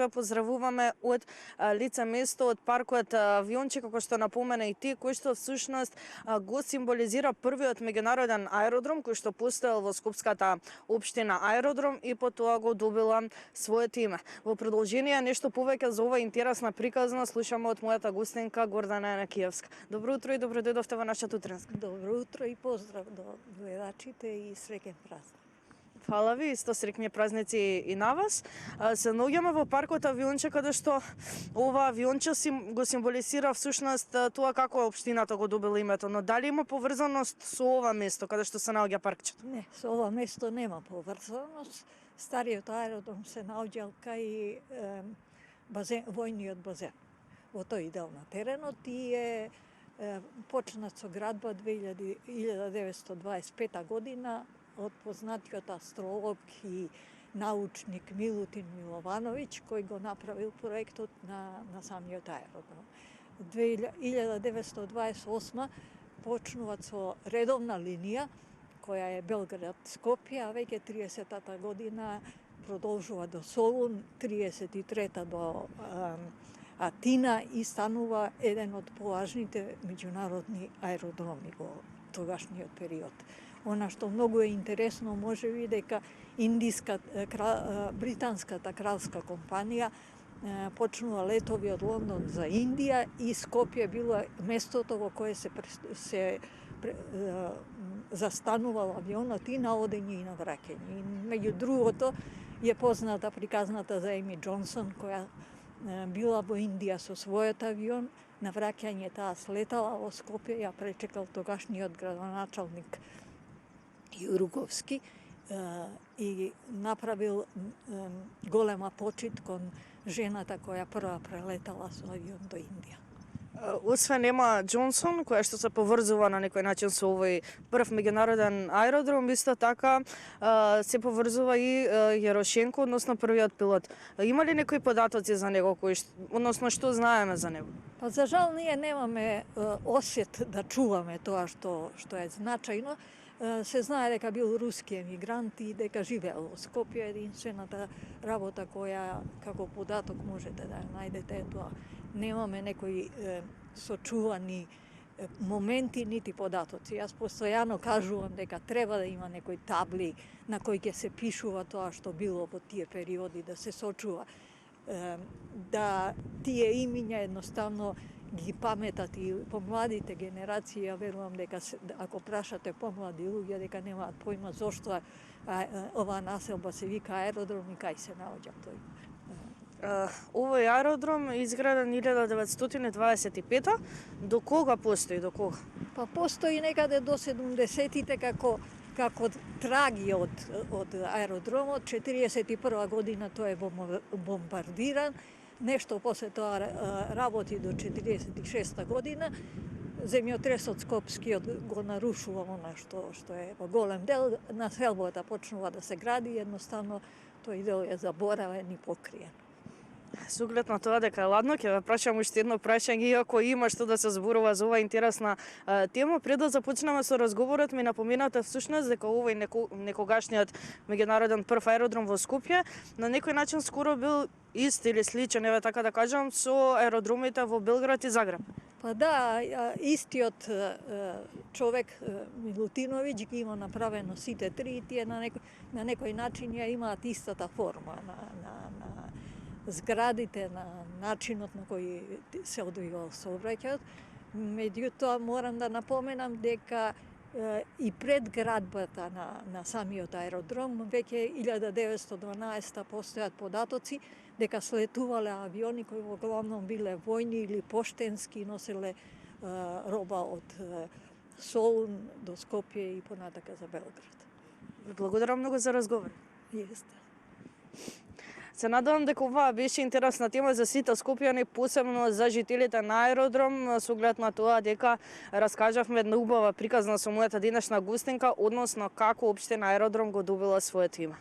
ве поздравуваме од лице место од паркот Авионче, како што напомена и ти, кој што всушност го символизира првиот меѓународен аеродром кој што постоел во Скопската општина Аеродром и потоа го добила своето име. Во продолжение нешто повеќе за ова интересна приказна слушаме од мојата гостинка Гордана Јанакиевска. Добро утро и добро дојдовте во нашата утринска. Добро утро и поздрав до гледачите и среќен празник. Фала ви, исто среќни празници и на вас. Се наоѓаме во паркот Авионче, каде што ова авионче го символизира всушност тоа како општината го добила името, но дали има поврзаност со ова место каде што се наоѓа паркчето? Не, со ова место нема поврзаност. Стариот аеродром се наоѓал кај војниот базен. Во тој дел на теренот и е почнат со градба 1925 година од познатиот астролог и научник Милутин Миловановиќ, кој го направил проектот на самиот аеродром. 1928 почнуваат со редовна линија, која е Белград-Скопје, а веќе 30-та година продолжува до Солун, 33-та до Атина и станува еден од поважните меѓународни аеродроми во тогашниот период. Она што многу е интересно можеби дека британската кралска компанија почнува летови од Лондон за Индија и Скопје било местото во кое се застанувал авионот и на одење и на враќање. Меѓу другото е позната приказната за Еми Џонсон, која била во Индија со својот авион, на враќање таа слетала во Скопје, ја пречекал тогашниот градоначалник Јуруговски и направил голема почит кон жената која прва прелетала со авион до Индија. Освен Ема Џонсон, која што се поврзува на некој начин со овој прв меѓународен аеродром, исто така се поврзува и Јарошенко, односно првиот пилот. Има ли некои податоци за него, односно што знаеме за него? Па за жал ние немаме осет да чуваме тоа што е значајно. Се знае дека бил руски емигрант и дека живеел во Скопје. Единствената работа која како податок можете да ја најдете е тоа. Немаме некои сочувани моменти нити податоци. Јас постојано кажувам дека треба да има некои табли на кои ќе се пишува тоа што било во тие периоди, да се сочува. Да тие имиња едноставно ги паметат и помладите генерации. Ја верувам дека ако прашате помлади луѓе дека немаат појма зошто оваа населба се вика аеродром и кај се наоѓа тој. Овој аеродром е изграден 1925. До кога постои, до кога? Па постои некаде до 70-тите како траги од аеродромот. 41 година тој е бомбардиран. Нешто после тоа работи до 46 година. Земјотресот скопскиот го нарушува она што е во голем дел. Населбата почнува да се гради, едноставно тој дел е заборавен и покриен. Со оглед на тоа дека е ладно, ќе ве прашам уште едно прашање, иако има што да се зборува за оваа интересна тема. Пред да започнеме со разговорот, ми напоменате всушност дека овој некогашниот меѓународен прв аеродром во Скопје на некој начин скоро бил ист или сличен, еве така да кажам, со аеродромите во Белград и Загреб. Па да, истиот човек Милутиновиќ ги има направено сите три и тие на некој начин ја имаат истата форма на зградите, на начинот на кој се одвивал сообраќајот. Меѓутоа морам да напоменам дека и пред градбата на самиот аеродром, веќе 1912 постојат податоци дека слетувале авиони кои во главном биле војни или поштенски, носеле роба од Солун до Скопје и понатака за Белград. Благодарам многу за разговор. Јесте. Се надевам дека оваа беше интересна тема за сите скопјани, посебно за жителите на аеродром, со оглед на тоа дека раскажавме една убава приказна со мојата денешна гостинка, односно како општина Аеродром го добила своето име.